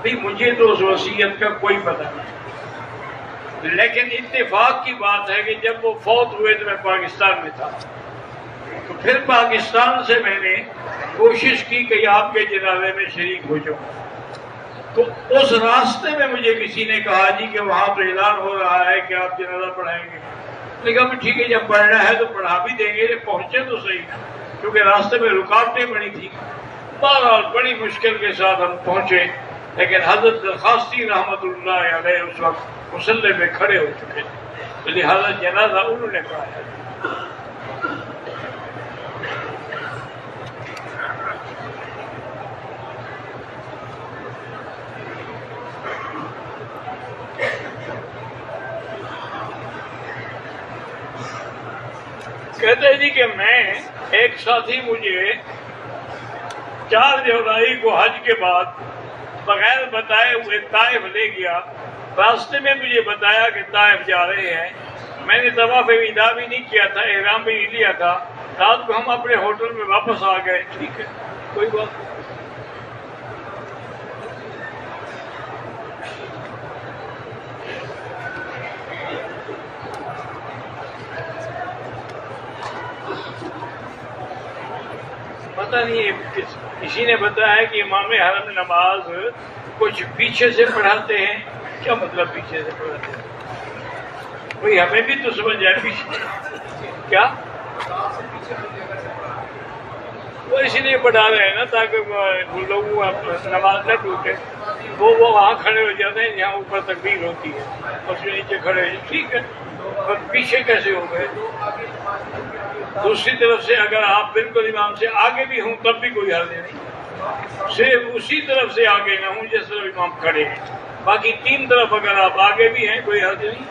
بھئی مجھے تو اس وصیت کا کوئی پتہ نہیں، لیکن اتفاق کی بات ہے کہ جب وہ فوت ہوئے تو میں پاکستان میں تھا، تو پھر پاکستان سے میں نے کوشش کی کہ آپ کے جنازے میں شریک ہو جاؤں، تو اس راستے میں مجھے کسی نے کہا جی کہ وہاں تو اعلان ہو رہا ہے کہ آپ جنازہ پڑھائیں گے۔ میں نے کہا ٹھیک ہے، جب پڑھنا ہے تو پڑھا بھی دیں گے، پہنچے تو صحیح، کیونکہ راستے میں رکاوٹیں بڑی تھی۔ بہرحال بڑی مشکل کے ساتھ ہم پہنچے، لیکن حضرت درخواستی رحمت اللہ علیہ اس وقت مصلی میں کھڑے ہو چکے تھے، تو لہٰذا جنازہ انہوں نے پڑھایا۔ کہتے ہیں جی کہ میں ایک ساتھی مجھے 4 جولائی کو حج کے بعد بغیر بتائے ہوئے طائف لے گیا، راستے میں مجھے بتایا کہ طائف جا رہے ہیں، میں نے طواف وداع بھی نہیں کیا تھا، احرام بھی نہیں لیا تھا، رات کو ہم اپنے ہوٹل میں واپس آ گئے، ٹھیک ہے کوئی بات نہیں۔ پتہ نہیں کسی نے بتایا کہ امام حرم نماز کچھ پیچھے سے پڑھاتے ہیں، کیا مطلب پیچھے سے پڑھاتے ہیں؟ کوئی ہمیں بھی تو سمجھ جائے پیچھے کیا، وہ اسی لیے پڑھا رہے ہیں نا تاکہ لوگوں نماز نہ ٹوٹے، وہ وہاں کھڑے ہو جاتے ہیں جہاں اوپر تکبیر ہوتی ہے، اس کے نیچے کھڑے ہیں، ٹھیک ہے، اور پیچھے کیسے ہو گئے؟ دوسری طرف سے اگر آپ بالکل امام سے آگے بھی ہوں تب بھی کوئی حرج نہیں، صرف اسی طرف سے آگے نہ ہوں جس طرف امام کھڑے ہیں، باقی 3 طرف اگر آپ آگے بھی ہیں کوئی حرج نہیں۔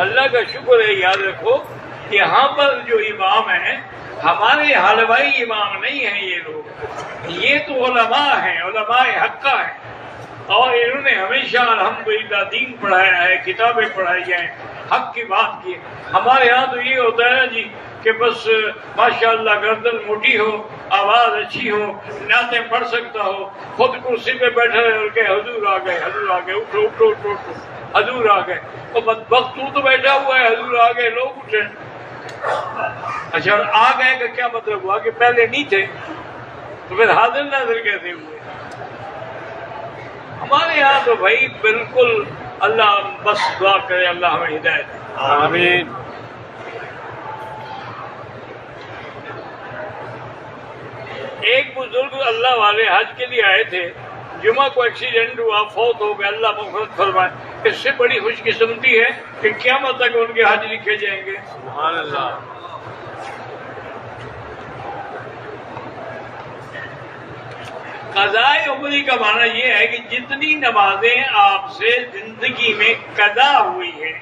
اللہ کا شکر ہے، یاد رکھو یہاں پر جو امام ہیں ہمارے حلوائی امام نہیں ہیں، یہ لوگ، یہ تو علماء ہیں، علماء حقہ ہیں، اور انہوں نے ہمیشہ الحمدللہ دین پڑھایا ہے، کتابیں پڑھائی ہیں، حق کی بات کی۔ ہمارے ہاں تو یہ ہوتا ہے جی کہ بس ماشاءاللہ گردن موٹی ہو، آواز اچھی ہو، نعتیں پڑھ سکتا ہو، خود کرسی پہ بیٹھے رہے کہ حضور آ گئے، حضور آ گئے، اٹھو اٹھو اٹھو اٹھو، حضور آ گئے، تو بدبخت تو بیٹھا ہوا ہے، حضور آ گئے، لوگ اٹھے۔ اچھا آ گئے کا کیا مطلب ہوا کہ پہلے نہیں تھے، تو پھر حاضر ناظر کیسے ہوئے؟ ہمارے یہاں تو بھائی بالکل اللہ بس دعا کرے اللہ ہمیں ہدایت دے۔ آمین۔ ایک بزرگ اللہ والے حج کے لیے آئے تھے، جمعہ کو ایکسیڈنٹ ہوا، فوت ہو گئے، اللہ مغفرت فرمائے۔ اس سے بڑی خوش قسمتی ہے کہ قیامت تک ان کے حج لکھے جائیں گے۔ سبحان اللہ۔ قضاء عمری کا معنی یہ ہے کہ جتنی نمازیں آپ سے زندگی میں قضا ہوئی ہیں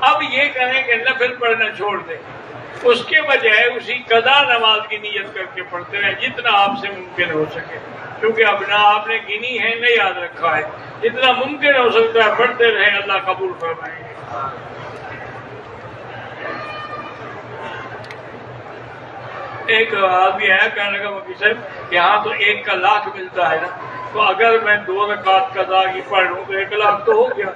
اب یہ کہیں کہ نفل پڑھنا چھوڑ دیں، اس کے بجائے اسی قضا نماز کی نیت کر کے پڑھتے رہیں جتنا آپ سے ممکن ہو سکے، کیونکہ اب نہ آپ نے گنی ہے نہ یاد رکھا ہے، جتنا ممکن ہو سکتا ہے پڑھتے رہیں، اللہ قبول فرمائیں گے۔ ایک آدمی آیا کہنے لگا مفتی صاحب یہاں تو 1 کا لاکھ ملتا ہے نا، تو اگر میں 2 رکعت قضا کی پڑھ لوں تو 1 لاکھ تو ہو گیا،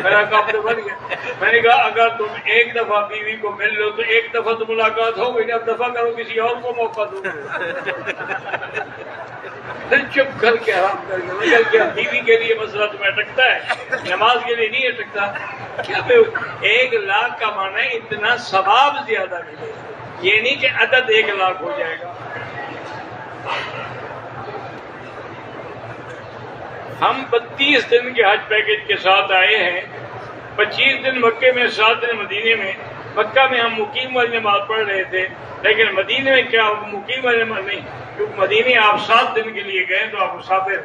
میرا کام تو بن گیا۔ میں نے کہا اگر تم 1 دفعہ بیوی کو مل لو تو 1 دفعہ تو ملاقات ہو گئی، اب دفعہ کرو کسی اور کو موقع دو۔ پھر چپ کر کے آرام کر کے کیا بیوی کے لیے مسئلہ تمہیں اٹکتا ہے، نماز کے لیے نہیں اٹکتا؟ کیا 1 لاکھ کا معنی اتنا ثواب زیادہ ملے، یہ نہیں کہ عدد 1 لاکھ ہو جائے گا۔ ہم 32 دن کے حج پیکج کے ساتھ آئے ہیں، 25 دن مکے میں، 7 دن مدینے میں۔ مکہ میں ہم مقیم والی نماز پڑھ رہے تھے، لیکن مدینے میں کیا مقیم والی نماز نہیں، کیونکہ مدینے آپ 7 دن کے لیے گئے تو آپ مسافر۔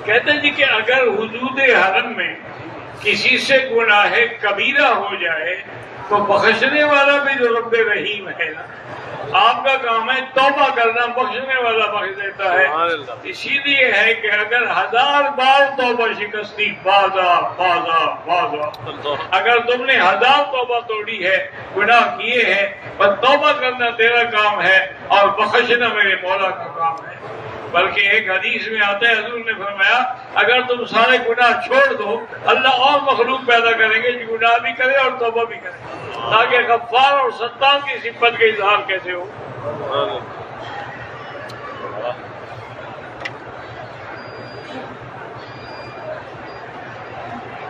کہتے ہیں جی کہ اگر حدود حرم میں کسی سے گناہ کبیرہ ہو جائے تو بخشنے والا بھی جو رب رحیم ہے نا، آپ کا کام ہے توبہ کرنا، بخشنے والا بخش دیتا ہے۔ اسی لیے ہے کہ اگر 1000 بار توبہ شکستی بازا بازا بازا، اگر تم نے 1000 توبہ توڑی ہے، گناہ کیے ہیں، پر توبہ کرنا تیرا کام ہے اور بخشنا میرے مولا کا کام ہے۔ بلکہ ایک حدیث میں آتا ہے، حضور نے فرمایا اگر تم سارے گناہ چھوڑ دو، اللہ اور مخلوق پیدا کریں گے جو گناہ بھی کرے اور توبہ بھی کرے، تاکہ غفار اور ستار کی صفت کا اظہار کیسے ہو۔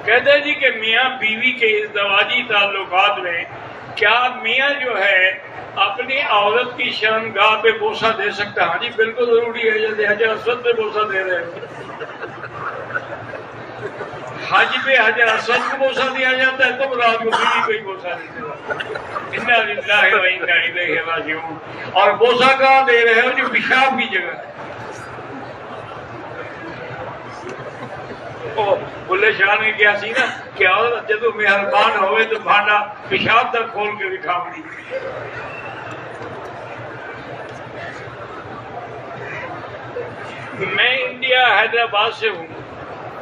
کہتے ہیں جی کہ میاں بیوی کے ازدواجی تعلقات میں کیا میاں جو ہے اپنی عورت کی شرمگاہ پہ بوسہ دے سکتا ہے؟ ہاں جی بالکل ضروری ہے، جیسے حجر اسود پہ بوسہ دے رہے ہو، حج پہ حجر اسود کو بوسہ دیا جاتا ہے، تم رات کو بیوی کو ہی بوسہ نہیں دے، انا للہ و انا الیہ راجعون۔ اور بوسہ کہاں دے رہے ہو؟ جو پیشاب کی جگہ ہے۔ بلے شاہ نے کیا سی نا کہ عورت جدو مہربان ہوئے تو بھانڈا پیشاب تک کھول کے دکھاؤں گی۔ میں انڈیا حیدرآباد سے ہوں،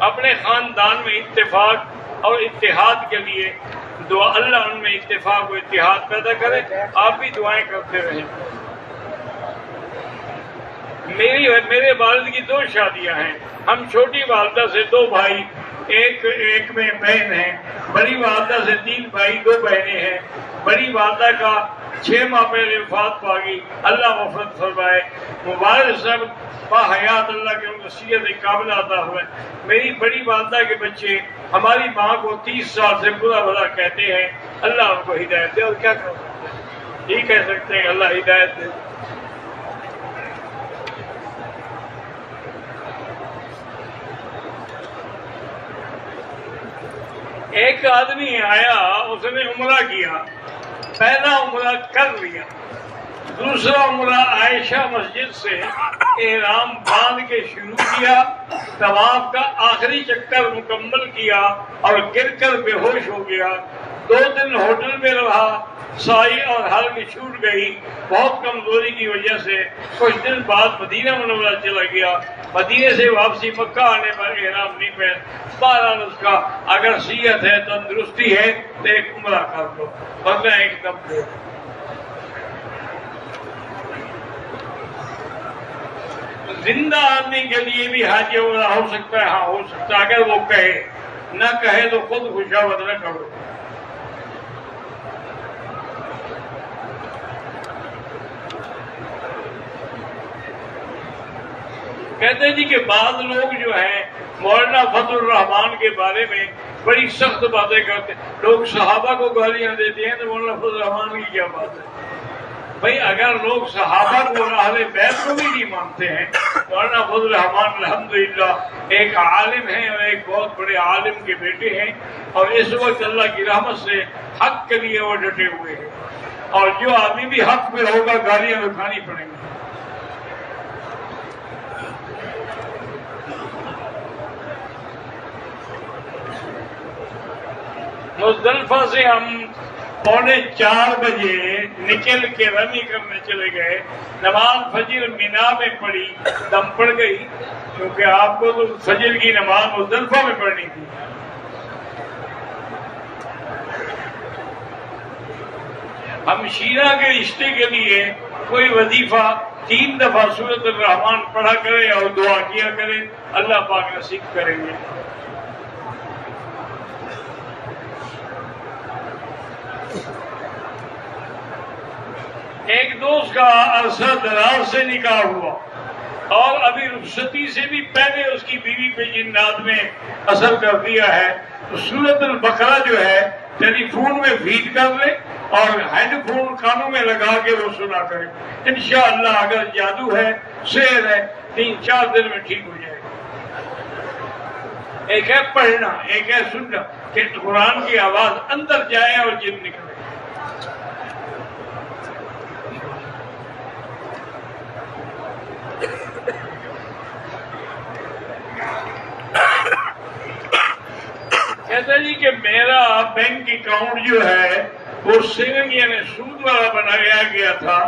اپنے خاندان میں اتفاق اور اتحاد کے لیے دعا، اللہ ان میں اتفاق و اتحاد پیدا کرے، آپ بھی دعائیں کرتے رہیں۔ میرے والد کی 2 شادیاں ہیں، ہم چھوٹی والدہ سے 2 بھائی، ایک میں بہن ہیں، بڑی والدہ سے 3 بھائی 2 بہنیں ہیں۔ بڑی والدہ کا 6 ماہ پہلے وفات پا گئی، اللہ مغفرت فرمائے۔ مبارک صاحب باحیات اللہ کے ان کو صحت کاملہ عطا ہوئے۔ میری بڑی والدہ کے بچے ہماری ماں کو 30 سال سے برا بھلا کہتے ہیں، اللہ ان کو ہدایت دے، اور کیا کر سکتے ہیں، یہی کہہ سکتے ہیں اللہ ہدایت دے۔ ایک آدمی آیا، اس نے عمرہ کیا، پہلا عمرہ کر لیا، دوسرا عمرہ عائشہ مسجد سے احرام باندھ کے شروع کیا، طواف کا آخری چکر مکمل کیا اور گر کر بے ہوش ہو گیا۔ 2 دن ہوٹل میں رہا، سائی اور حلق چھوٹ گئی بہت کمزوری کی وجہ سے۔ کچھ دن بعد مدینہ منورہ چلا گیا، مدینے سے واپسی مکہ آنے پر احرام نہیں پہن۔ بہرحال اس کا اگر صحت ہے، تندرستی ہے تو ایک عمرہ کر دو، ورنہ ایک دم دے۔ زندہ آدمی کے لیے بھی حج عمرہ ہو سکتا ہے، ہاں ہو سکتا ہے، اگر وہ کہے، نہ کہے تو خود خوشامد نہ کرو۔ کہتے ہیں جی کہ بعض لوگ جو ہیں مولانا فضل الرحمان کے بارے میں بڑی سخت باتیں کرتے ہیں، لوگ صحابہ کو گالیاں دیتے ہیں تو مولانا فضل الرحمان کی کیا بات ہے؟ بھائی اگر لوگ صحابہ کو اور اہل بیت کو بھی نہیں مانتے ہیں، مولانا فضل الرحمان الحمدللہ ایک عالم ہیں اور ایک بہت بڑے عالم کے بیٹے ہیں، اور اس وقت اللہ کی رحمت سے حق کے لیے وہ ڈٹے ہوئے ہیں، اور جو آدمی بھی حق میں ہوگا گالیاں اٹھانی پڑیں گی۔ مزدلفہ سے ہم 3:45 بجے نکل کے رمی کرنے چلے گئے، نماز فجر مینا میں پڑھی، دم پڑ گئی، کیونکہ آپ کو تو فجر کی نماز مزدلفہ میں پڑھنی تھی۔ ہم شیعہ کے رشتے کے لیے کوئی وظیفہ 3 دفعہ سورۃ الرحمن پڑھا کرے اور دعا کیا کرے، اللہ پاک نصیب کریں گے۔ ایک دوست کا عرصہ دراز سے نکاح ہوا اور ابھی رخصتی سے بھی پہلے اس کی بیوی پہ جنات میں اثر کر دیا ہے، تو سورۃ البقرہ جو ہے ٹیلی فون میں فیڈ کر لے اور ہیڈ فون کانوں میں لگا کے وہ سنا کرے، انشاءاللہ اگر جادو ہے، سحر ہے، 3-4 دن میں ٹھیک ہو جائے گا۔ ایک ہے پڑھنا، ایک ہے سننا، کہ قرآن کی آواز اندر جائے اور جن نکلے۔ کہتے کہتے جی کہ میرا بینک اکاؤنٹ جو ہے وہ سیونگ یعنی سود والا بنایا گیا تھا،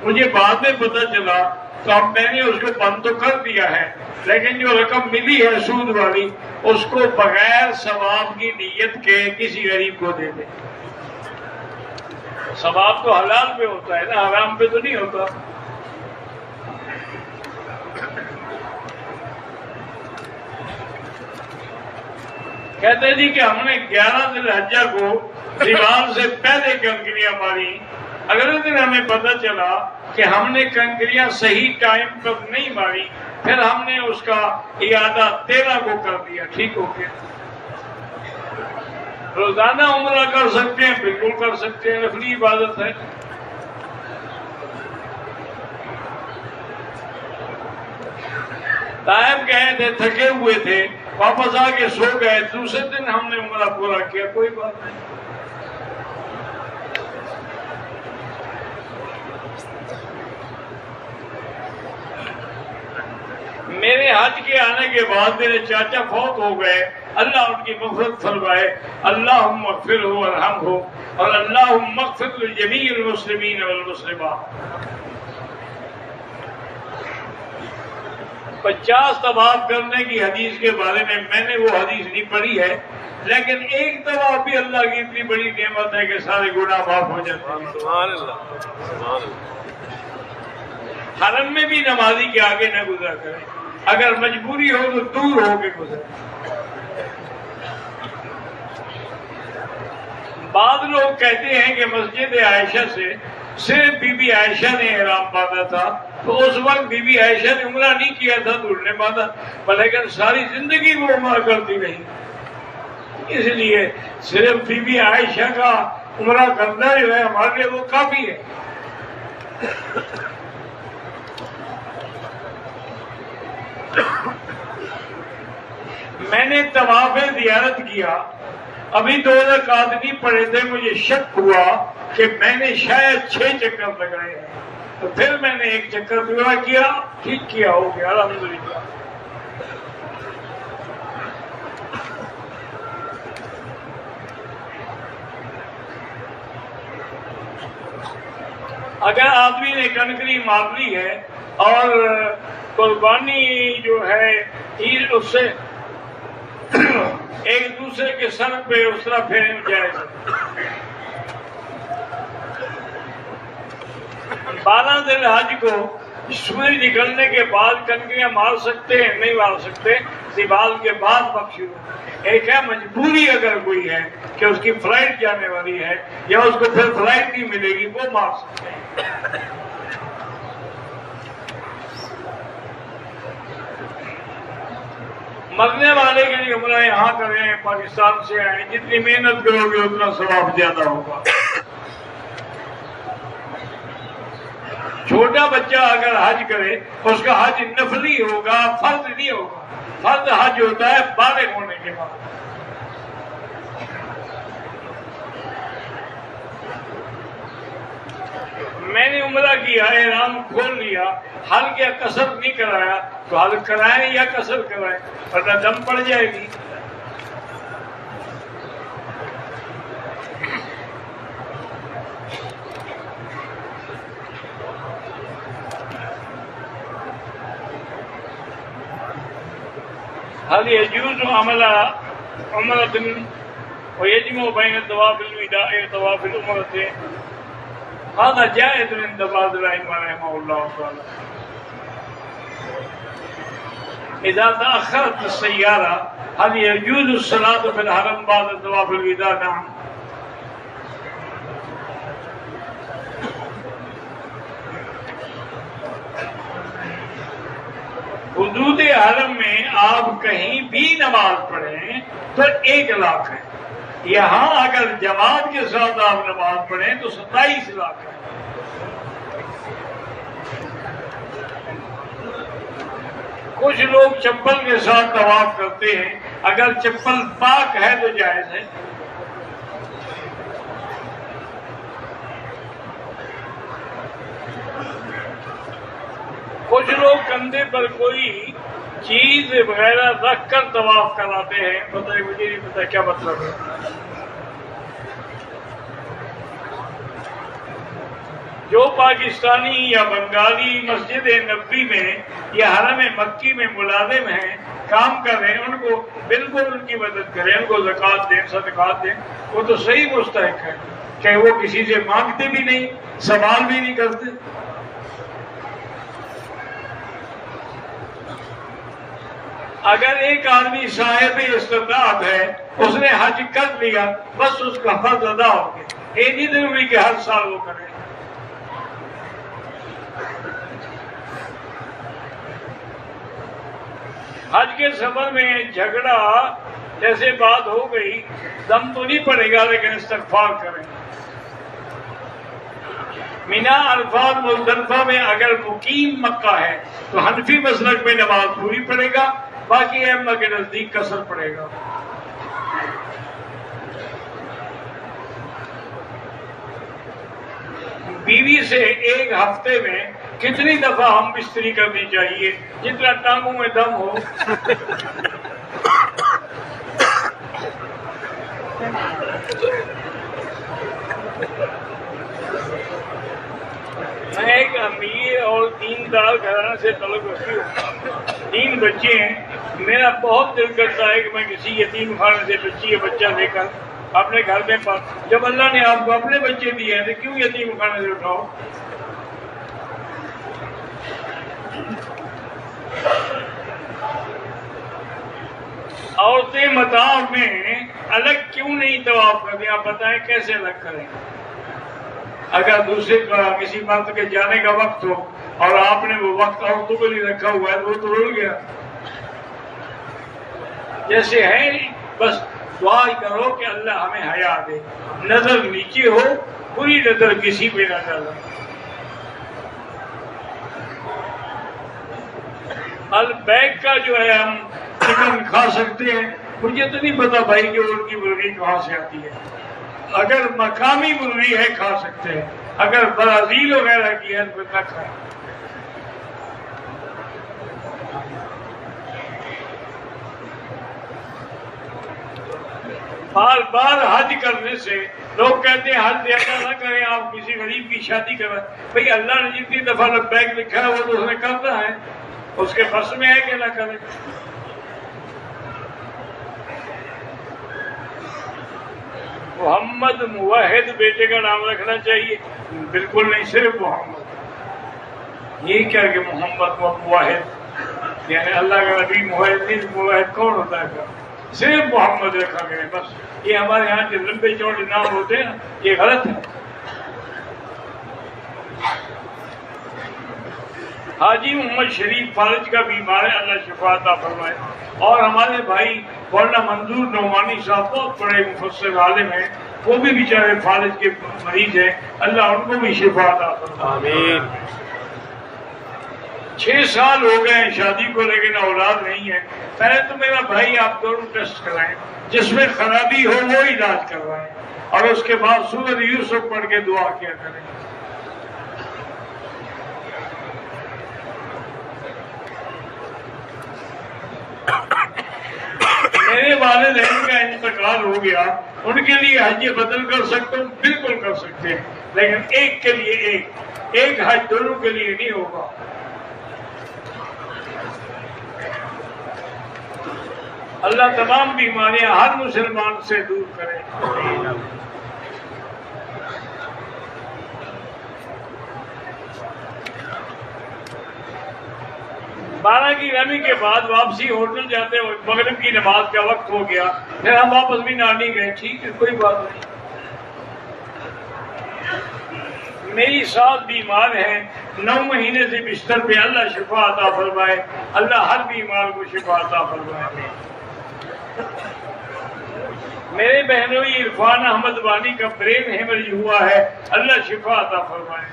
مجھے بعد میں پتہ چلا تو اب میں نے اس کو بند تو کر دیا ہے، لیکن جو رقم ملی ہے سود والی اس کو بغیر ثواب کی نیت کے کسی غریب کو دے دے۔ ثواب تو حلال پہ ہوتا ہے نا، حرام پہ تو نہیں ہوتا۔ کہتے جی کہ ہم نے 11 ذی الحجہ کو دیوار سے پہلے کنکریاں ماری، اگلے دن ہمیں پتہ چلا کہ ہم نے کنکریاں صحیح ٹائم پر نہیں ماری، پھر ہم نے اس کا اعادہ 13 کو کر دیا، ٹھیک ہو گیا۔ روزانہ عمرہ کر سکتے ہیں، بالکل کر سکتے ہیں، نفلی عبادت ہے۔ طائف گئے تھے، تھکے ہوئے تھے، واپس آ کے سو گئے، دوسرے دن ہم نے عمرہ پورا کیا، کوئی بات نہیں۔ میرے حج کے آنے کے بعد میرے چاچا فوت ہو گئے، اللہ ان کی مغفرت فرمائے، اللہم اغفرہ وارحمہ، اور اللہم اغفر لجمیع المسلمین والمسلمات۔ 50 طواف کرنے کی حدیث کے بارے میں نے وہ حدیث نہیں پڑھی ہے، لیکن ایک طواف بھی اللہ کی اتنی بڑی نعمت ہے کہ سارے گناہ معاف ہو جاتے ہیں۔ سبحان اللہ، سبحان اللہ۔ حرم میں بھی نمازی کے آگے نہ گزرا کریں، اگر مجبوری ہو تو دور ہو کے گزرے۔ بعض لوگ کہتے ہیں کہ مسجد عائشہ سے صرف بی بی عائشہ نے احرام باندھا تھا، تو اس وقت بی بی عائشہ نے عمرہ نہیں کیا تھا تو انہوں نے باندھا، لیکن ساری زندگی وہ عمرہ کرتی رہی، اس لیے صرف بی بی عائشہ کا عمرہ کرنا جو ہے ہمارے لیے وہ کافی ہے۔ میں نے طواف زیارت کیا، ابھی 2 رکعات نہیں پڑے تھے، مجھے شک ہوا کہ میں نے شاید 6 چکر لگائے ہیں، تو پھر میں نے 1 چکر پورا کیا، ٹھیک کیا، ہو گیا الحمدللہ۔ اگر آدمی نے کنکری مار لی ہے اور قربانی جو ہے عید اس سے ایک دوسرے کے سر پہ اس طرح پھیرنے جائز ہے۔ 12 ذی الحج کو سورج نکلنے کے بعد کنکریاں مار سکتے ہیں، نہیں مار سکتے، سوال کے بعد وقت شروع۔ ایک ہے مجبوری، اگر کوئی ہے کہ اس کی فلائٹ جانے والی ہے یا اس کو پھر فلائٹ نہیں ملے گی، وہ مار سکتے ہیں۔ مرنے والے کے لیے عمرہ یہاں کریں، پاکستان سے آئیں، جتنی محنت کرو گے اتنا ثواب زیادہ ہوگا۔ چھوٹا بچہ اگر حج کرے اس کا حج نفلی ہوگا، فرض نہیں ہوگا۔ فرض حج ہوتا ہے بالغ ہونے کے بعد۔ میں نے عمرہ کیا، احرام کھول لیا، حل کیا، قصر نہیں کرایا، تو حل کرائیں یا قصر کرائیں، ورنہ دم پڑ جائے گی۔ هل يجوز عمل عمرة ويجمع بين طواف الوداع وطواف العمرة؟ هذا جائز عند بعض الأئمة رحمه الله تعالى. إذا تأخرت السيارة هل يجوز الصلاة في الحرم بعد طواف الوداع؟ نعم. حدود حرم میں آپ کہیں بھی نماز پڑھیں تو 1 لاکھ ہے، یہاں اگر جماعت کے ساتھ آپ نماز پڑھیں تو 27 لاکھ ہے۔ کچھ لوگ چپل کے ساتھ طواف کرتے ہیں، اگر چپل پاک ہے تو جائز ہے۔ کچھ لوگ کندھے پر کوئی چیز وغیرہ رکھ کر طواف کراتے ہیں، پتہ ہے مجھے نہیں پتا کیا مطلب ہے۔ جو پاکستانی یا بنگالی مسجد نبوی میں یا حرم مکی میں ملازم ہیں، کام کر رہے ہیں، ان کو بالکل ان کی مدد کریں، ان کو زکوٰۃ دیں، صدقات دیں، وہ تو صحیح مستحق ہے کہ وہ کسی سے مانگتے بھی نہیں، سوال بھی نہیں کرتے۔ اگر ایک آدمی صاحب استطاعت ہے، اس نے حج کر لیا، بس اس کا فرض ادا ہو گیا، یہ نہیں ضروری کہ ہر سال وہ کرے۔ حج کے سفر میں جھگڑا جیسے بات ہو گئی، دم تو نہیں پڑے گا لیکن استغفار کریں۔ مینا، عرفات، مزدلفہ میں اگر مقیم مکہ ہے تو حنفی مسلک میں نماز پوری پڑے گا، باقی ائمہ کے نزدیک قصر پڑے گا۔ بیوی سے ایک ہفتے میں کتنی دفعہ ہم بستری کرنی چاہیے؟ جتنا ٹانگوں میں دم ہو۔ میں ایک امیر اور دیندار گھرانے سے تعلق رکھتی ہوں، 3 بچے ہیں۔ میرا بہت دل کرتا ہے کہ میں کسی یتیم خانے سے بچی یا بچہ لے کر اپنے گھر میں جب اللہ نے آپ کو اپنے بچے دیے ہیں تو کیوں یتیم خانے سے اٹھاؤ؟ عورتیں مطاف میں الگ کیوں نہیں طواف کرتی؟ آپ بتائیں کیسے الگ کریں؟ اگر دوسرے کسی مرد کے جانے کا وقت ہو اور آپ نے وہ وقت عورتوں کے لیے رکھا ہوا ہے تو وہ تو رول گیا۔ جیسے ہے بس دعا ہی کرو کہ اللہ ہمیں حیا دے، نظر نیچے ہو، پوری نظر کسی پہ نہ ڈالو۔ البیک کا جو ہے ہم چکن کھا سکتے ہیں، مجھے تو نہیں پتا بھائی کہ ان کی مرغی کہاں سے آتی ہے۔ اگر مقامی مرغی ہے کھا سکتے ہیں، اگر برازیل وغیرہ کی ہے تو نہ کھائیں۔ بار بار حج کرنے سے لوگ کہتے ہیں حج زیادہ نہ کریں، آپ کسی غریب کی شادی کریں۔ بھئی اللہ نے جتنی دفعہ لبیک لکھا ہے وہ تو اس نے کرنا ہے، اس کے بس میں ہے کہ نہ کریں۔ محمد موحد بیٹے کا نام رکھنا چاہیے؟ بالکل نہیں، صرف محمد۔ یہ کیا کہ محمد موحد، یعنی اللہ کا نبی موحد نہیں، موحد کون ہوتا ہے؟ صرف محمد رکھا گیا بس۔ یہ ہمارے یہاں جو لمبے چوڑے نام ہوتے ہیں یہ غلط ہے۔ حاجی محمد شریف فالج کا بیمار ہے، اللہ شفا عطا فرمائے۔ اور ہمارے بھائی مولانا منظور نعمانی صاحب بہت بڑے مفسر عالم ہیں، وہ بھی بیچارے فالج کے مریض ہیں، اللہ ان کو بھی شفا عطا فرمائے۔ آمین۔ 6 سال ہو گئے ہیں شادی کو لیکن اولاد نہیں ہے۔ پہلے تو میرا بھائی آپ دونوں ٹیسٹ کرائیں، جس میں خرابی ہو وہ علاج کروائیں، اور اس کے بعد سورۃ یوسف پڑھ کے دعا کیا کریں۔ میرے والدین کا انتقال ہو گیا، ان کے لیے حج بدل کر سکتا ہوں؟ بالکل کر سکتے ہیں، لیکن ایک کے لیے ایک حج دونوں کے لیے نہیں ہوگا۔ اللہ تمام بیماریاں ہر مسلمان سے دور کرے۔ بارہ کی رمی کے بعد واپسی ہوٹل جاتے ہوئے مغرب کی نماز کا وقت ہو گیا، پھر ہم واپس بھی نانی گئے، ٹھیک ہے کوئی بات نہیں۔ میری ساس بیمار ہے، 9 مہینے سے بستر پہ، اللہ شفا عطا فرمائے، اللہ ہر بیمار کو شفا عطا فرمائے۔ میرے بہنوئی عرفان احمد وانی کا برین ہیمریج ہوا ہے، اللہ شفا عطا فرمائے۔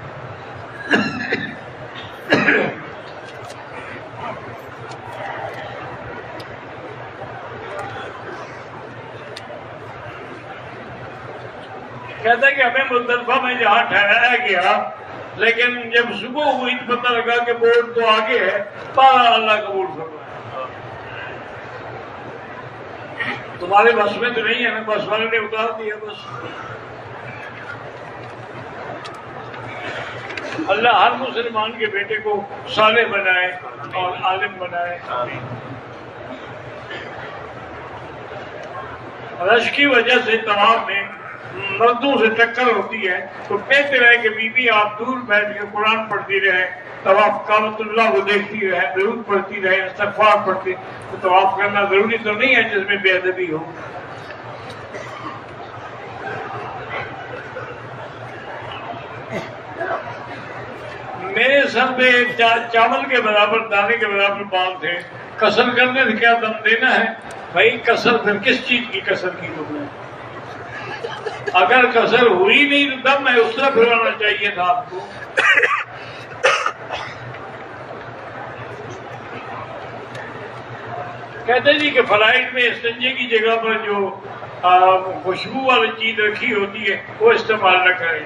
کہتا ہے کہ ہمیں مزدلفہ میں جہاں ٹھہرایا گیا، لیکن جب صبح ہوئی تو پتہ لگا کہ بورڈ تو آگے ہے، پارا اللہ قبول فرمائے۔ تمہارے بس میں تو نہیں ہے نا، بس والے نے اتار دیا بس۔ اللہ ہر مسلمان کے بیٹے کو صالح بنائے اور عالم بنائے۔ رش کی وجہ سے طواف میں مردوں سے ٹکر ہوتی ہے تو کہتے رہے کہ بی بی آپ دور بیٹھ کے قرآن پڑھتی رہے، طواف کعبۃ اللہ کو دیکھتی رہے، درود پڑھتی رہے، استغفار پڑھتی، تو طواف کرنا ضروری تو نہیں ہے جس میں بے ادبی ہو۔ میرے سر پہ چاول کے برابر دانے کے برابر بال تھے، کسر کرنے سے کیا دم دینا ہے؟ بھائی کسر پھر کس چیز کی کسر کی تم نے؟ اگر کسر ہوئی نہیں تو دم ہے اس طرح پھرانا چاہیے تھا آپ کو۔ کہتے جی کہ فلائٹ میں استنجے کی جگہ پر جو خوشبو والی چیز رکھی ہوتی ہے وہ استعمال نہ کریں۔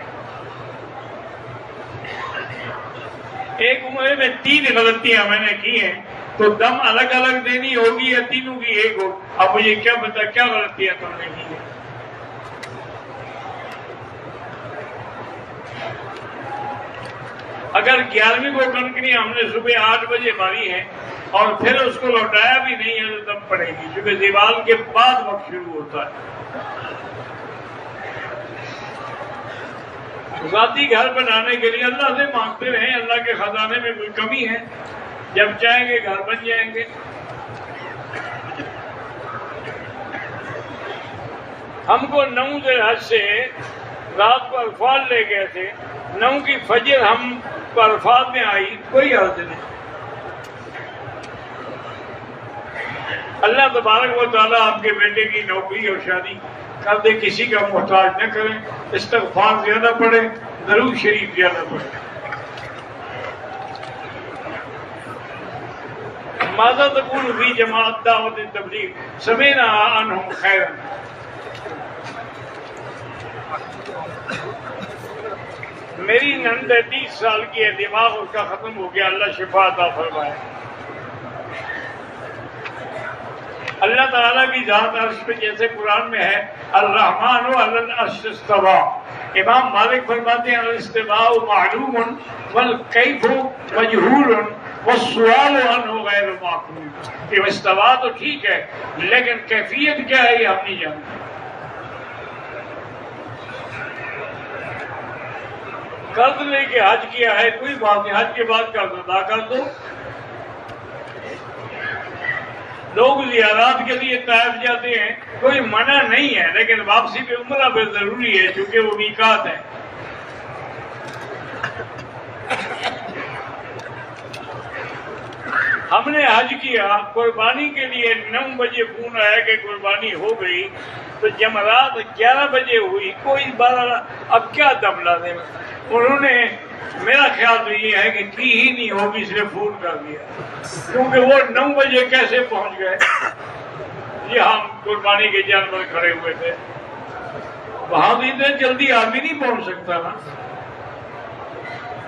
ایک عمرے میں 3 غلطیاں میں نے کی ہیں، تو دم الگ الگ دینی ہوگی یا تینوں کی ایک ہو؟ اب مجھے کیا پتا کیا غلطیاں تم نے کی ہیں۔ اگر 11ویں کو کنکری ہم نے صبح 8 بجے ماری ہے اور پھر اس کو لوٹایا بھی نہیں ہے تو دم پڑے گی، کیونکہ دیوال کے بعد وقت شروع ہوتا ہے۔ ذاتی گھر بنانے کے لیے اللہ سے مانگتے رہیں، اللہ کے خزانے میں کوئی کمی ہے، جب چاہیں گے گھر بن جائیں گے۔ ہم کو 9 ذی الحج سے رات کو عرفات لے گئے تھے، 9 کی فجر ہم کو عرفات میں آئی، کوئی حرج نہیں۔ اللہ تبارک و تعالیٰ آپ کے بیٹے کی نوکری اور شادی کر دے، کسی کا محتاج نہ کریں، استغفار زیادہ پڑھے، درود شریف زیادہ پڑھے۔ ماذا تقول فی جماعت دعوت تبلیغ سمعنا عنہم خیرا۔ میری نند 30 سال کی ہے، دماغ اس کا ختم ہو گیا، اللہ شفا عطا فرمائے۔ اللہ تعالیٰ کی ذات عرش پہ جیسے قرآن میں ہے الرحمن علی العرش استویٰ، امام مالک فرماتے ہیں الاستواء معلوم والکیف مجہول والسؤال عنہ غیر معقول، کہ استوا تو ٹھیک ہے لیکن کیفیت کیا ہے یہ ہم نہیں جانتے۔ قرض لے کے حج کیا ہے کوئی بات نہیں، حج کے بعد قرض ادا کر دو۔ لوگ زیارات کے لیے طائف جاتے ہیں، کوئی منع نہیں ہے، لیکن واپسی پہ عمرہ پہ ضروری ہے چونکہ وہ میقات ہے۔ ہم نے حج کیا، قربانی کے لیے 9 بجے فون آیا کہ قربانی ہو گئی، تو جمعرات 11 بجے ہوئی، کوئی 12، اب کیا دم لا دیں۔ انہوں نے میرا خیال تو یہ ہے کہ کی ہی نہیں ہوگی، اس لیے فون کر دیا، کیونکہ وہ 9 بجے کیسے پہنچ گئے؟ یہ ہم قربانی کے جانور کھڑے ہوئے تھے، وہاں بھی اتنے جلدی آدمی نہیں پہنچ سکتا نا۔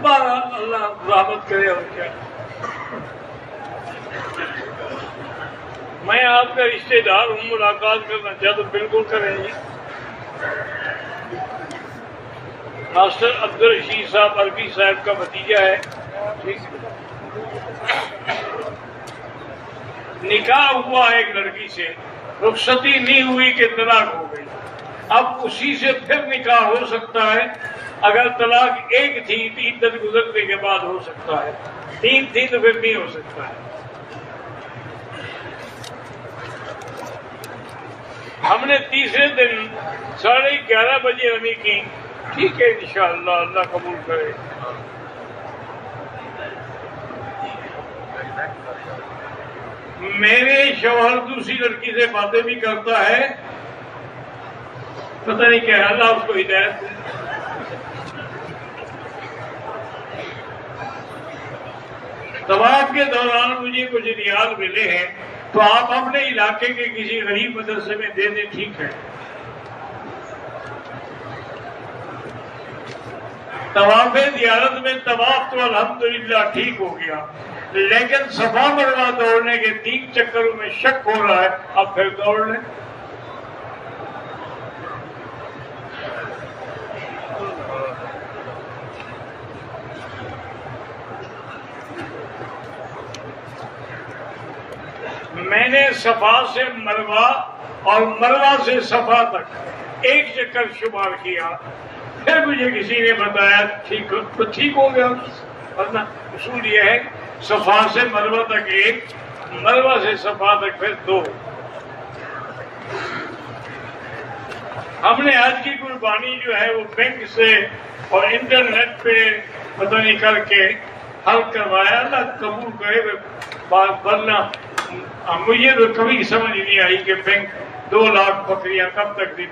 بہرحال اللہ رحمت کرے اور کیا۔ میں آپ کا رشتے دار ہوں، ملاقات کرنا چاہتا ہوں، بالکل کریں جی۔ ماسٹر عبدالرشید صاحب عربی صاحب کا بھتیجا ہے، ٹھیک۔ نکاح ہوا ایک لڑکی سے، رخصتی نہیں ہوئی کہ طلاق ہو گئی، اب اسی سے پھر نکاح ہو سکتا ہے۔ اگر طلاق ایک تھی تو عدت گزرنے کے بعد ہو سکتا ہے، 3 تھی تو پھر نہیں ہو سکتا ہے۔ ہم نے تیسرے دن 11:30 بجے رمی کی، ٹھیک ہے انشاءاللہ اللہ قبول کرے۔ میرے شوہر دوسری لڑکی سے باتیں بھی کرتا ہے، پتہ نہیں کیا، اللہ اس کو ہدایت دے۔ طواف کے دوران مجھے کچھ ریال ملے ہیں تو آپ اپنے علاقے کے کسی غریب مدرسے میں دے دیں، ٹھیک ہے۔ طواف زیارت میں طواف تو الحمدللہ ٹھیک ہو گیا، لیکن صفا مروا دوڑنے کے 3 چکروں میں شک ہو رہا ہے، اب پھر دوڑ لیں۔ میں نے صفا سے مروہ اور مروہ سے صفا تک ایک چکر شمار کیا، پھر مجھے کسی نے بتایا ٹھیک ہو گیا، ورنہ اصول یہ ہے صفا سے مروہ تک ایک، مروہ سے صفا تک پھر دو۔ ہم نے آج کی قربانی جو ہے وہ بینک سے اور انٹرنیٹ پہ پتہ نہیں کر کے حل کروایا، اللہ قبول کرے بات، ورنہ مجھے تو کبھی سمجھ نہیں آئی کہ بینک 2 لاکھ بکریاں کب تک دی۔